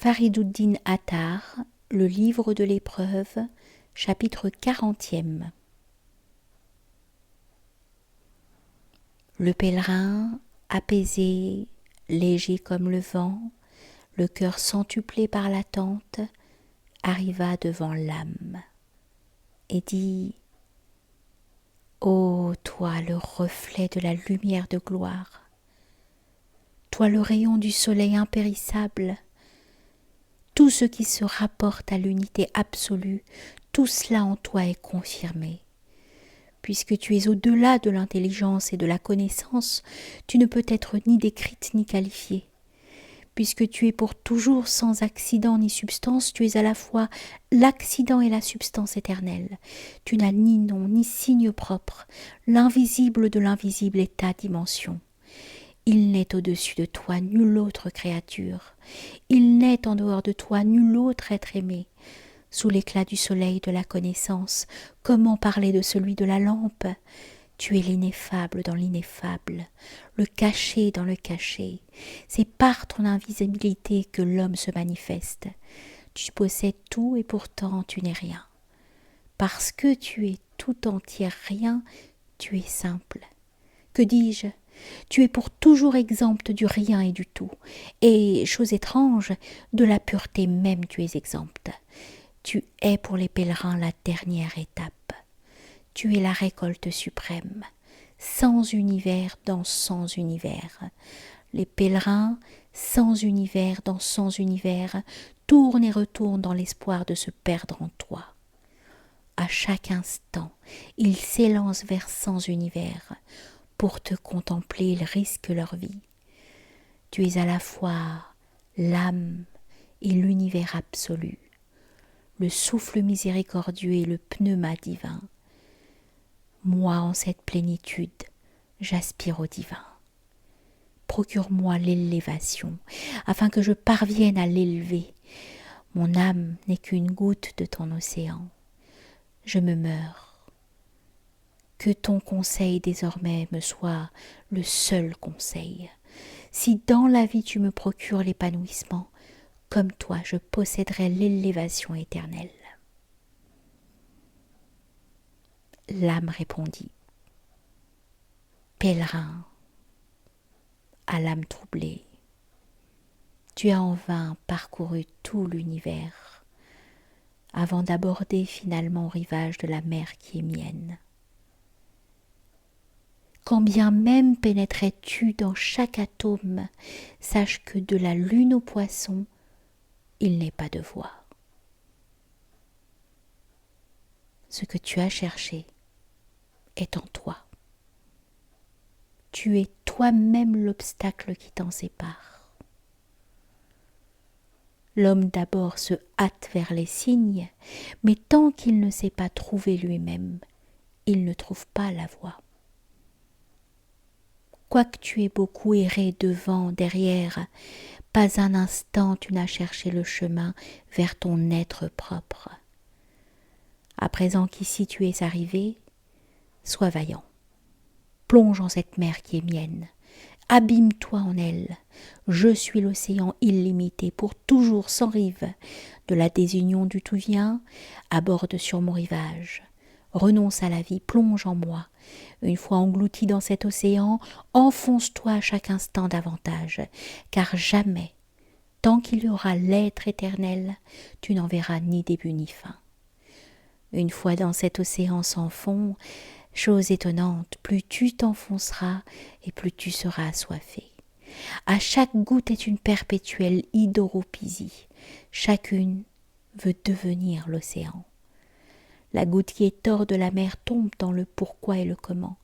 Fariduddin Attar, le livre de l'épreuve, chapitre 40e. Le pèlerin, apaisé, léger comme le vent, le cœur centuplé par l'attente, arriva devant l'âme et dit : ô toi le reflet de la lumière de gloire, toi le rayon du soleil impérissable, tout ce qui se rapporte à l'unité absolue, tout cela en toi est confirmé. Puisque tu es au-delà de l'intelligence et de la connaissance, tu ne peux être ni décrite ni qualifiée. Puisque tu es pour toujours sans accident ni substance, tu es à la fois l'accident et la substance éternelle. Tu n'as ni nom ni signe propre. L'invisible de l'invisible est ta dimension. Il n'est au-dessus de toi nulle autre créature. Il n'est en dehors de toi nul autre être aimé. Sous l'éclat du soleil de la connaissance, comment parler de celui de la lampe ? Tu es l'ineffable dans l'ineffable, le caché dans le caché. C'est par ton invisibilité que l'homme se manifeste. Tu possèdes tout et pourtant tu n'es rien. Parce que tu es tout entier rien, tu es simple. Que dis-je ? Tu es pour toujours exempte du rien et du tout. Et, chose étrange, de la pureté même tu es exempte. Tu es pour les pèlerins la dernière étape. Tu es la récolte suprême. Sans univers dans sans univers. Les pèlerins, sans univers dans sans univers, tournent et retournent dans l'espoir de se perdre en toi. À chaque instant, ils s'élancent vers sans univers. Pour te contempler, ils risquent leur vie. Tu es à la fois l'âme et l'univers absolu, le souffle miséricordieux et le pneuma divin. Moi, en cette plénitude, j'aspire au divin. Procure-moi l'élévation, afin que je parvienne à l'élever. Mon âme n'est qu'une goutte de ton océan. Je me meurs. Que ton conseil désormais me soit le seul conseil. Si dans la vie tu me procures l'épanouissement, comme toi je posséderai l'élévation éternelle. L'âme répondit : pèlerin, à l'âme troublée, tu as en vain parcouru tout l'univers avant d'aborder finalement au rivage de la mer qui est mienne. Quand bien même pénétrais-tu dans chaque atome, sache que de la lune au poisson, il n'est pas de voie. Ce que tu as cherché est en toi. Tu es toi-même l'obstacle qui t'en sépare. L'homme d'abord se hâte vers les signes, mais tant qu'il ne s'est pas trouvé lui-même, il ne trouve pas la voie. Quoique tu aies beaucoup erré devant, derrière, pas un instant tu n'as cherché le chemin vers ton être propre. À présent qu'ici tu es arrivé, sois vaillant. Plonge en cette mer qui est mienne. Abîme-toi en elle. Je suis l'océan illimité, pour toujours sans rive. De la désunion du tout vient, aborde sur mon rivage. Renonce à la vie, plonge en moi. Une fois englouti dans cet océan, enfonce-toi à chaque instant davantage, car jamais, tant qu'il y aura l'être éternel, tu n'en verras ni début ni fin. Une fois dans cet océan sans fond, chose étonnante, plus tu t'enfonceras et plus tu seras assoiffé. À chaque goutte est une perpétuelle hydropisie. Chacune veut devenir l'océan. La goutte qui est hors de la mer tombe dans le pourquoi et le comment,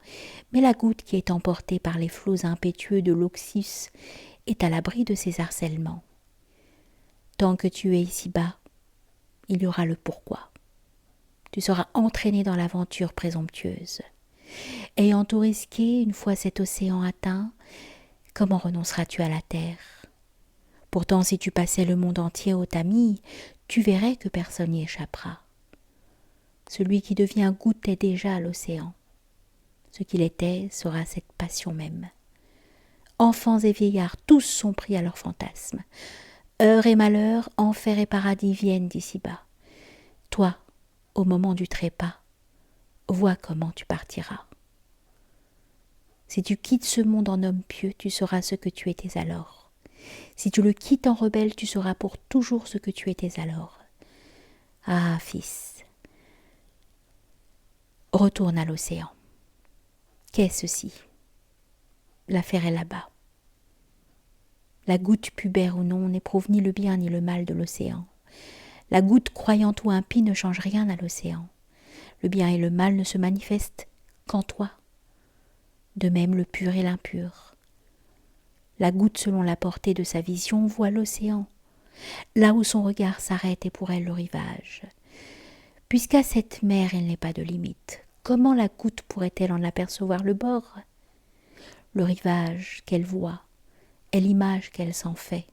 mais la goutte qui est emportée par les flots impétueux de l'Oxus est à l'abri de ces harcèlements. Tant que tu es ici-bas, il y aura le pourquoi. Tu seras entraîné dans l'aventure présomptueuse. Ayant tout risqué, une fois cet océan atteint, comment renonceras-tu à la terre ? Pourtant, si tu passais le monde entier au tamis, tu verrais que personne n'y échappera. Celui qui devient goutte est déjà l'océan. Ce qu'il était sera cette passion même. Enfants et vieillards, tous sont pris à leurs fantasmes. Heure et malheur, enfer et paradis viennent d'ici-bas. Toi, au moment du trépas, vois comment tu partiras. Si tu quittes ce monde en homme pieux, tu seras ce que tu étais alors. Si tu le quittes en rebelle, tu seras pour toujours ce que tu étais alors. Ah, fils, retourne à l'océan. Qu'est ceci? L'affaire est là-bas. La goutte pubère ou non n'éprouve ni le bien ni le mal de l'océan. La goutte croyante ou impie ne change rien à l'océan. Le bien et le mal ne se manifestent qu'en toi. De même le pur et l'impur. La goutte, selon la portée de sa vision, voit l'océan, là où son regard s'arrête est pour elle le rivage. Puisqu'à cette mer il n'est pas de limite, comment la goutte pourrait-elle en apercevoir le bord? Le rivage qu'elle voit est l'image qu'elle s'en fait.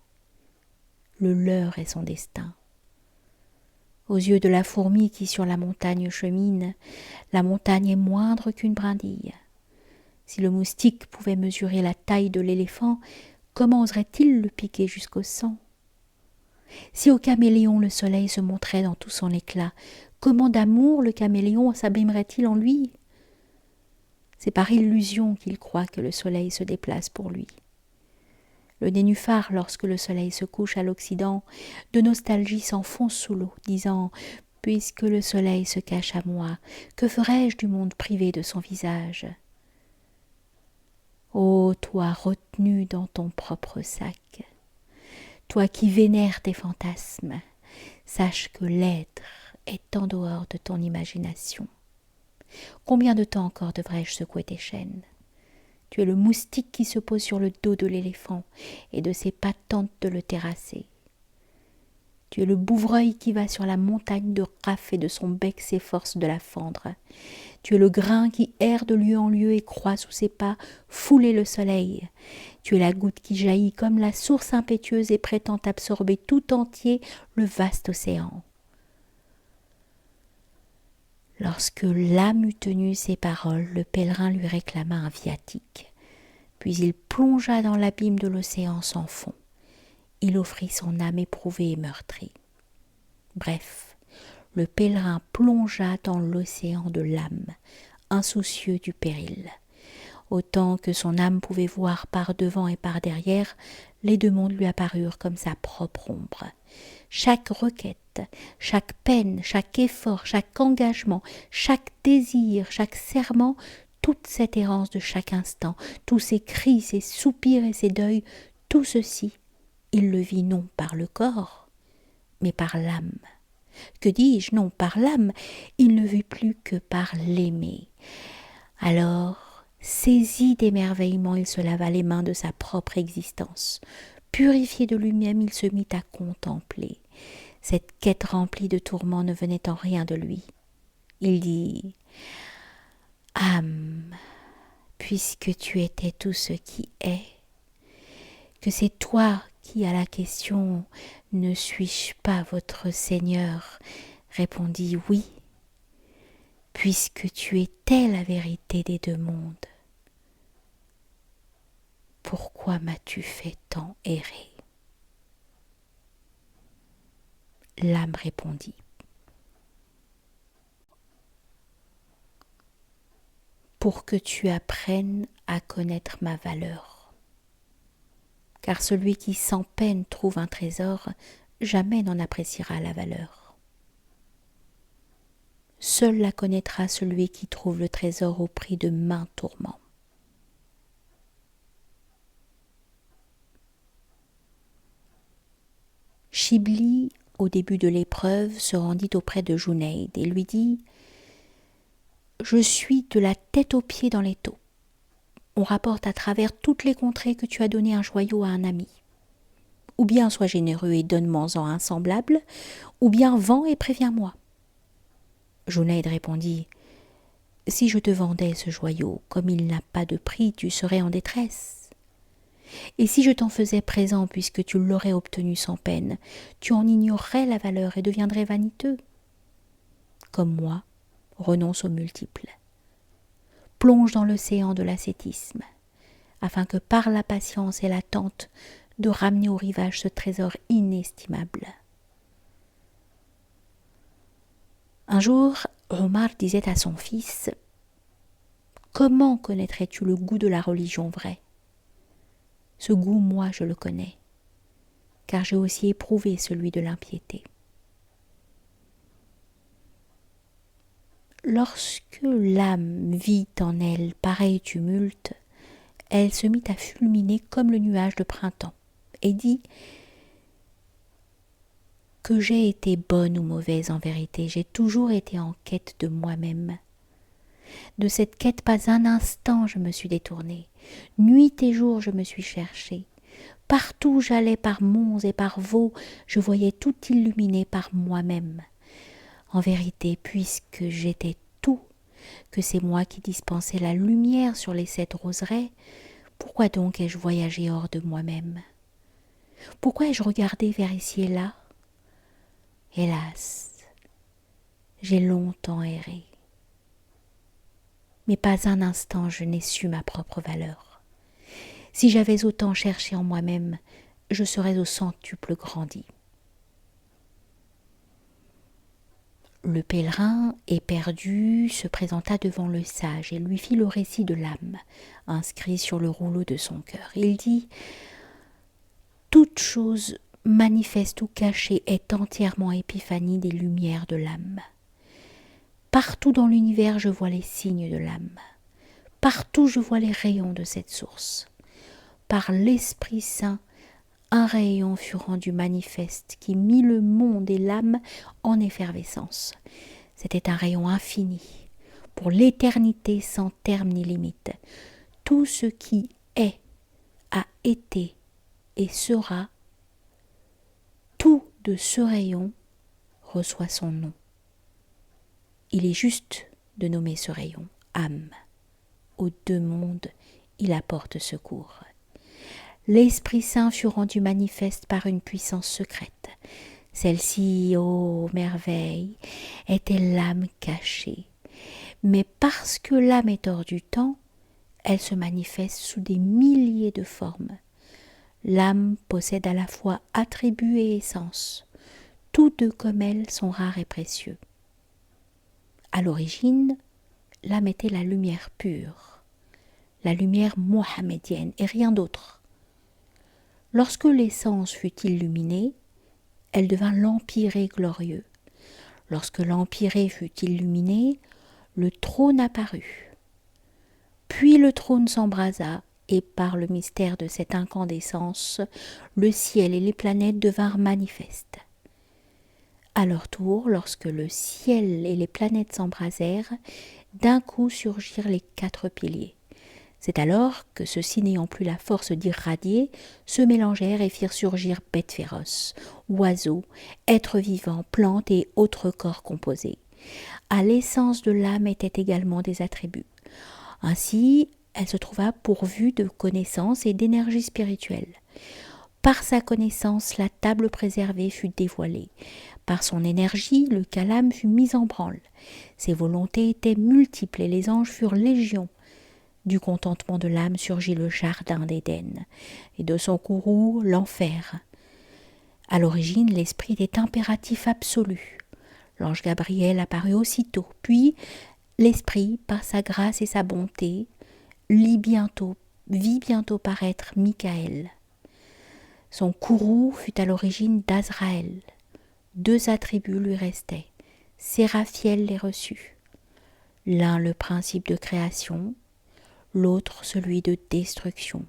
Le leur est son destin. Aux yeux de la fourmi qui sur la montagne chemine, la montagne est moindre qu'une brindille. Si le moustique pouvait mesurer la taille de l'éléphant, comment oserait-il le piquer jusqu'au sang? Si au caméléon le soleil se montrait dans tout son éclat, comment d'amour le caméléon s'abîmerait-il en lui? C'est par illusion qu'il croit que le soleil se déplace pour lui. Le nénuphar, lorsque le soleil se couche à l'Occident, de nostalgie s'enfonce sous l'eau, disant « Puisque le soleil se cache à moi, que ferais-je du monde privé de son visage ?» Ô toi retenu dans ton propre sac, toi qui vénères tes fantasmes, sache que l'être est en dehors de ton imagination. Combien de temps encore devrais-je secouer tes chaînes? Tu es le moustique qui se pose sur le dos de l'éléphant et de ses pattes tentent de le terrasser. Tu es le bouvreuil qui va sur la montagne de Raph et de son bec s'efforce de la fendre. Tu es le grain qui erre de lieu en lieu et croit sous ses pas fouler le soleil. Tu es la goutte qui jaillit comme la source impétueuse et prétend absorber tout entier le vaste océan. Lorsque l'âme eut tenu ces paroles, le pèlerin lui réclama un viatique. Puis il plongea dans l'abîme de l'océan sans fond. Il offrit son âme éprouvée et meurtrie. Bref, le pèlerin plongea dans l'océan de l'âme, insoucieux du péril. Autant que son âme pouvait voir par devant et par derrière, les deux mondes lui apparurent comme sa propre ombre. Chaque requête, chaque peine, chaque effort, chaque engagement, chaque désir, chaque serment, toute cette errance de chaque instant, tous ces cris, ces soupirs et ces deuils, tout ceci, il le vit non par le corps, mais par l'âme. Que dis-je? Non, par l'âme, il ne vit plus que par l'aimer. Alors, saisi d'émerveillement, il se lava les mains de sa propre existence. Purifié de lui-même, il se mit à contempler. Cette quête remplie de tourments ne venait en rien de lui. Il dit « Âme, puisque tu étais tout ce qui est, que c'est toi qui à la question « Ne suis-je pas votre Seigneur ?» répondis « Oui, puisque tu étais la vérité des deux mondes. Pourquoi m'as-tu fait tant errer ?» L'âme répondit « Pour que tu apprennes à connaître ma valeur. Car celui qui sans peine trouve un trésor, jamais n'en appréciera la valeur. Seul la connaîtra celui qui trouve le trésor au prix de maints tourments. Shibli, au début de l'épreuve, se rendit auprès de Junayd et lui dit « Je suis de la tête aux pieds dans l'étau. On rapporte à travers toutes les contrées que tu as donné un joyau à un ami. Ou bien sois généreux et donne-moi-en un semblable, ou bien vends et préviens-moi. » Junayd répondit « Si je te vendais ce joyau, comme il n'a pas de prix, tu serais en détresse. Et si je t'en faisais présent, puisque tu l'aurais obtenu sans peine, tu en ignorerais la valeur et deviendrais vaniteux. Comme moi, renonce aux multiples. Plonge dans l'océan de l'ascétisme, afin que par la patience et l'attente, de ramener au rivage ce trésor inestimable. Un jour, Omar disait à son fils « Comment connaîtrais-tu le goût de la religion vraie ? Ce goût, moi, je le connais, car j'ai aussi éprouvé celui de l'impiété. » Lorsque l'âme vit en elle pareil tumulte, elle se mit à fulminer comme le nuage de printemps et dit que j'ai été bonne ou mauvaise en vérité, j'ai toujours été en quête de moi-même. De cette quête, pas un instant je me suis détournée. Nuit et jour je me suis cherchée. Partout où j'allais par monts et par vaux, je voyais tout illuminé par moi-même. En vérité, puisque j'étais tout, que c'est moi qui dispensais la lumière sur les 7 roseraies, pourquoi donc ai-je voyagé hors de moi-même ? Pourquoi ai-je regardé vers ici et là ? Hélas, j'ai longtemps erré. Mais pas un instant je n'ai su ma propre valeur. Si j'avais autant cherché en moi-même, je serais au centuple grandi. Le pèlerin, éperdu, se présenta devant le sage et lui fit le récit de l'âme, inscrit sur le rouleau de son cœur. Il dit « Toute chose manifeste ou cachée est entièrement épiphanie des lumières de l'âme. Partout dans l'univers, je vois les signes de l'âme. Partout, je vois les rayons de cette source. Par l'Esprit Saint, un rayon fut rendu manifeste qui mit le monde et l'âme en effervescence. C'était un rayon infini, pour l'éternité sans terme ni limite. Tout ce qui est, a été et sera, tout de ce rayon reçoit son nom. Il est juste de nommer ce rayon âme. Aux 2 mondes, il apporte secours. L'Esprit Saint fut rendu manifeste par une puissance secrète. Celle-ci, ô merveille, était l'âme cachée. Mais parce que l'âme est hors du temps, elle se manifeste sous des milliers de formes. L'âme possède à la fois attribut et essence. Tous 2 comme elle sont rares et précieux. À l'origine, l'âme était la lumière pure, la lumière mohammedienne et rien d'autre. Lorsque l'essence fut illuminée, elle devint l'empyrée glorieux. Lorsque l'empyrée fut illuminée, le trône apparut. Puis le trône s'embrasa, et par le mystère de cette incandescence, le ciel et les planètes devinrent manifestes. À leur tour, lorsque le ciel et les planètes s'embrasèrent, d'un coup surgirent les 4 piliers. C'est alors que ceux-ci, n'ayant plus la force d'irradier, se mélangèrent et firent surgir bêtes féroces, oiseaux, êtres vivants, plantes et autres corps composés. À l'essence de l'âme étaient également des attributs. Ainsi, elle se trouva pourvue de connaissances et d'énergie spirituelle. Par sa connaissance, la table préservée fut dévoilée. Par son énergie, le calame fut mis en branle. Ses volontés étaient multiples et les anges furent légion. Du contentement de l'âme surgit le jardin d'Éden, et de son courroux l'enfer. À l'origine, l'esprit était impératif absolu. L'ange Gabriel apparut aussitôt, puis l'esprit, par sa grâce et sa bonté, vit bientôt paraître Michael. Son courroux fut à l'origine d'Azraël. 2 attributs lui restaient. Séraphiel les reçut. L'un le principe de création, l'autre celui de destruction.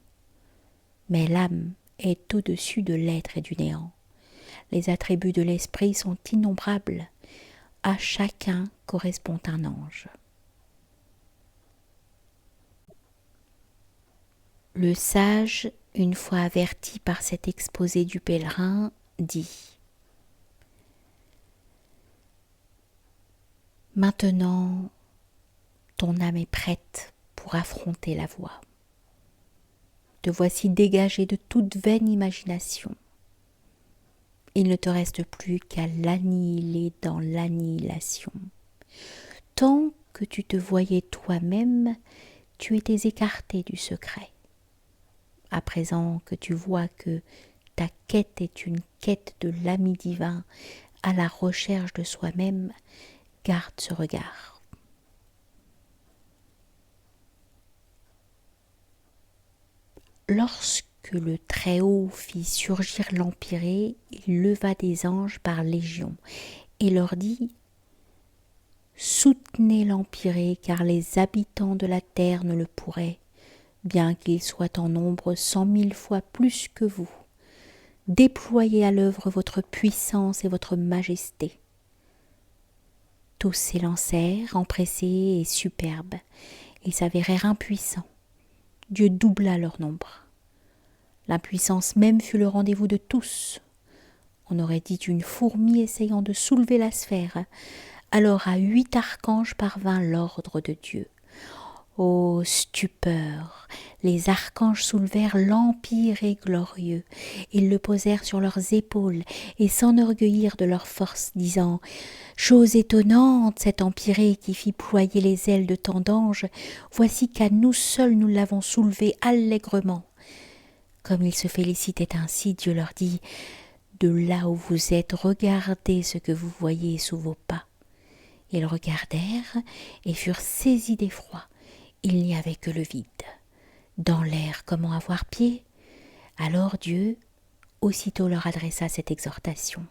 Mais l'âme est au-dessus de l'être et du néant. Les attributs de l'esprit sont innombrables. À chacun correspond un ange. Le sage, une fois averti par cet exposé du pèlerin, dit « Maintenant, ton âme est prête pour affronter la voie. Te voici dégagé de toute vaine imagination. Il ne te reste plus qu'à l'annihiler dans l'annihilation. Tant que tu te voyais toi-même, tu étais écarté du secret. À présent que tu vois que ta quête est une quête de l'ami divin à la recherche de soi-même, garde ce regard. Lorsque le Très-Haut fit surgir l'Empyrée, il leva des anges par légion et leur dit « Soutenez l'Empyrée, car les habitants de la terre ne le pourraient, bien qu'ils soient en nombre 100 000 fois plus que vous. Déployez à l'œuvre votre puissance et votre majesté. » Tous s'élancèrent, empressés et superbes. Ils s'avérèrent impuissants. Dieu doubla leur nombre. L'impuissance même fut le rendez-vous de tous. On aurait dit une fourmi essayant de soulever la sphère. Alors à 8 archanges parvint l'ordre de Dieu. Ô stupeur! Les archanges soulevèrent l'empyrée glorieux. Ils le posèrent sur leurs épaules et s'enorgueillirent de leur force, disant « Chose étonnante, cet empyrée qui fit ployer les ailes de tant d'anges, voici qu'à nous seuls nous l'avons soulevé allègrement. » Comme ils se félicitaient ainsi, Dieu leur dit « De là où vous êtes, regardez ce que vous voyez sous vos pas. » Ils regardèrent et furent saisis d'effroi. Il n'y avait que le vide. Dans l'air, comment avoir pied? Alors Dieu aussitôt leur adressa cette exhortation.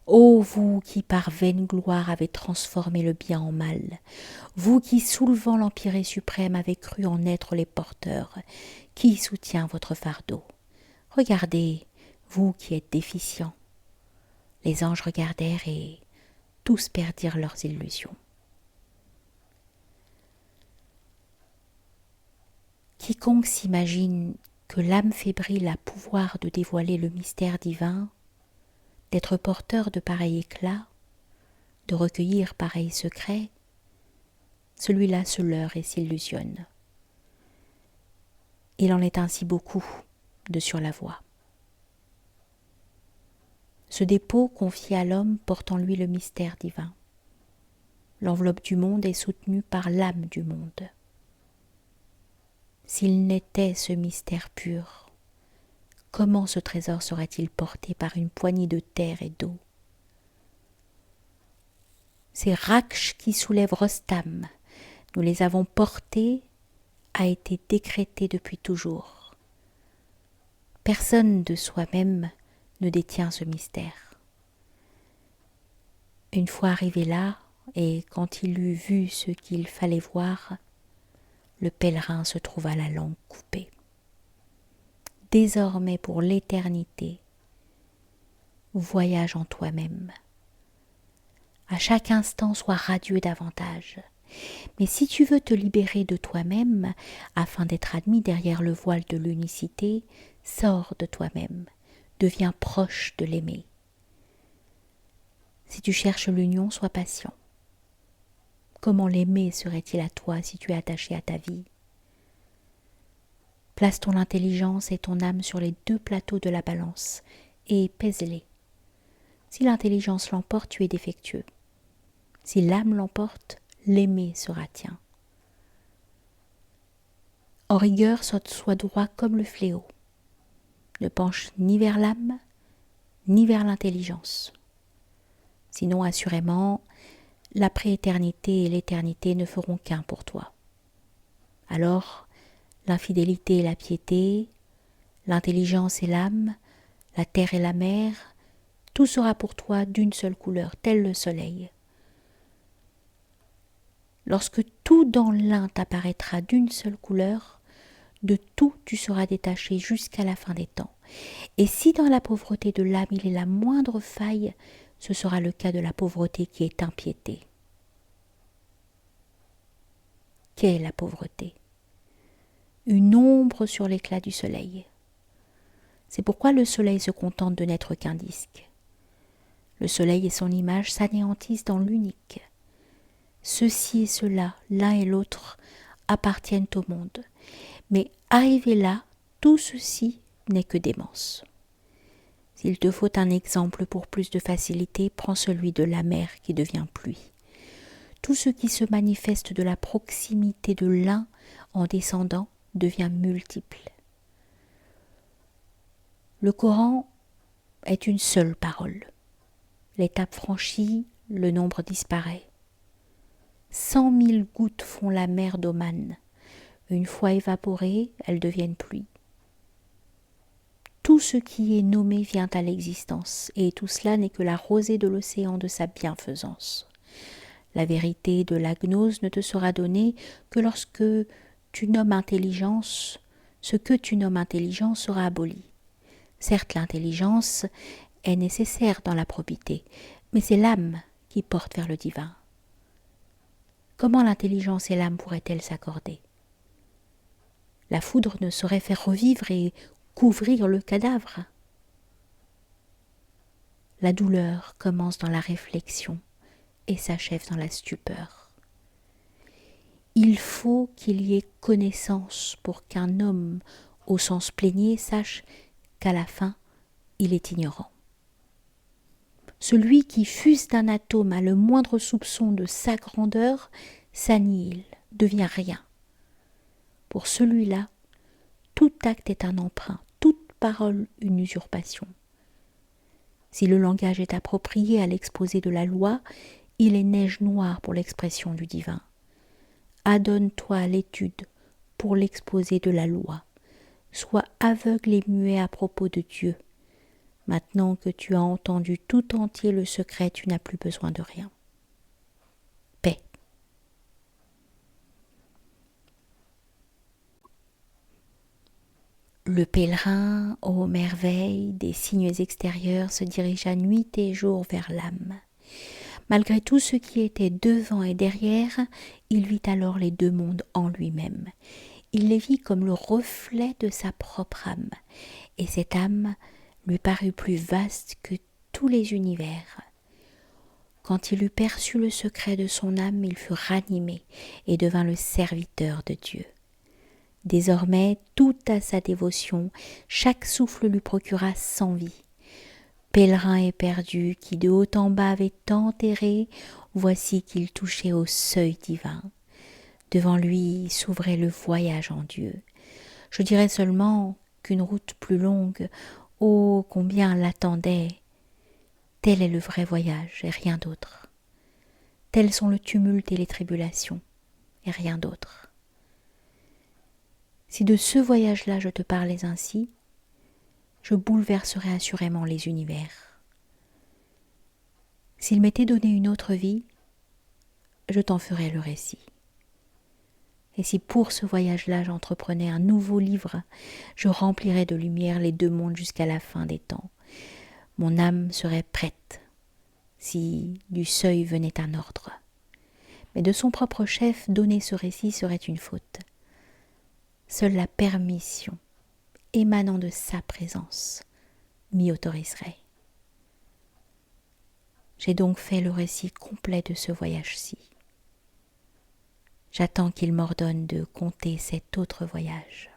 Ô vous qui par vaine gloire avez transformé le bien en mal, vous qui soulevant l'empyrée suprême avez cru en être les porteurs, qui soutient votre fardeau? Regardez, vous qui êtes déficients. Les anges regardèrent et tous perdirent leurs illusions. Quiconque s'imagine que l'âme fébrile a pouvoir de dévoiler le mystère divin, d'être porteur de pareil éclat, de recueillir pareil secret, celui-là se leurre et s'illusionne. Il en est ainsi beaucoup de sur la voie. Ce dépôt confié à l'homme porte en lui le mystère divin. L'enveloppe du monde est soutenue par l'âme du monde. S'il n'était ce mystère pur, comment ce trésor serait-il porté par une poignée de terre et d'eau? Ces Raksh qui soulèvent Rostam, nous les avons portés, a été décrété depuis toujours. Personne de soi-même ne détient ce mystère. Une fois arrivé là, et quand il eut vu ce qu'il fallait voir, le pèlerin se trouva la langue coupée. Désormais pour l'éternité, voyage en toi-même. À chaque instant, sois radieux davantage. Mais si tu veux te libérer de toi-même, afin d'être admis derrière le voile de l'unicité, sors de toi-même, deviens proche de l'aimer. Si tu cherches l'union, sois patient. Comment l'aimer serait-il à toi si tu es attaché à ta vie? Place ton intelligence et ton âme sur les 2 plateaux de la balance et pèse-les. Si l'intelligence l'emporte, tu es défectueux. Si l'âme l'emporte, l'aimer sera tien. En rigueur, sois droit comme le fléau. Ne penche ni vers l'âme, ni vers l'intelligence. Sinon, assurément, la prééternité et l'éternité ne feront qu'un pour toi. Alors, l'infidélité et la piété, l'intelligence et l'âme, la terre et la mer, tout sera pour toi d'une seule couleur, tel le soleil. Lorsque tout dans l'un t'apparaîtra d'une seule couleur, de tout tu seras détaché jusqu'à la fin des temps. Et si dans la pauvreté de l'âme il est la moindre faille, ce sera le cas de la pauvreté qui est impiété. Qu'est la pauvreté? Une ombre sur l'éclat du soleil. C'est pourquoi le soleil se contente de n'être qu'un disque. Le soleil et son image s'anéantissent dans l'unique. Ceci et cela, l'un et l'autre, appartiennent au monde. Mais arrivé là, tout ceci n'est que démence. S'il te faut un exemple pour plus de facilité, prends celui de la mer qui devient pluie. Tout ce qui se manifeste de la proximité de l'un en descendant devient multiple. Le Coran est une seule parole. L'étape franchie, le nombre disparaît. 100 000 gouttes font la mer d'Oman. Une fois évaporées, elles deviennent pluie. Tout ce qui est nommé vient à l'existence, et tout cela n'est que la rosée de l'océan de sa bienfaisance. La vérité de la gnose ne te sera donnée que lorsque tu nommes intelligence, ce que tu nommes intelligence sera aboli. Certes, l'intelligence est nécessaire dans la probité, mais c'est l'âme qui porte vers le divin. Comment l'intelligence et l'âme pourraient-elles s'accorder? La foudre ne saurait faire revivre et couvrir le cadavre. La douleur commence dans la réflexion et s'achève dans la stupeur. Il faut qu'il y ait connaissance pour qu'un homme, au sens plénier, sache qu'à la fin, il est ignorant. Celui qui fût d'un atome a le moindre soupçon de sa grandeur s'annihile, devient rien. Pour celui-là, tout acte est un emprunt, toute parole une usurpation. Si le langage est approprié à l'exposé de la loi, il est neige noire pour l'expression du divin. Adonne-toi à l'étude pour l'exposé de la loi. Sois aveugle et muet à propos de Dieu. Maintenant que tu as entendu tout entier le secret, tu n'as plus besoin de rien. Paix. Le pèlerin, ô merveille des signes extérieurs, se dirigea nuit et jour vers l'âme. Malgré tout ce qui était devant et derrière, il vit alors les deux mondes en lui-même. Il les vit comme le reflet de sa propre âme, et cette âme lui parut plus vaste que tous les univers. Quand il eut perçu le secret de son âme, il fut ranimé et devint le serviteur de Dieu. Désormais, tout à sa dévotion, chaque souffle lui procura 100 vies. Pèlerin éperdu, qui de haut en bas avait tant erré, voici qu'il touchait au seuil divin. Devant lui s'ouvrait le voyage en Dieu. Je dirais seulement qu'une route plus longue, ô combien l'attendait. Tel est le vrai voyage et rien d'autre. Tels sont le tumulte et les tribulations et rien d'autre. Si de ce voyage-là je te parlais ainsi, je bouleverserais assurément les univers. S'il m'était donné une autre vie, je t'en ferais le récit. Et si pour ce voyage-là j'entreprenais un nouveau livre, je remplirais de lumière les deux mondes jusqu'à la fin des temps. Mon âme serait prête, si du seuil venait un ordre. Mais de son propre chef, donner ce récit serait une faute. Seule la permission émanant de sa présence m'y autoriserait. J'ai donc fait le récit complet de ce voyage-ci. J'attends qu'il m'ordonne de compter cet autre voyage.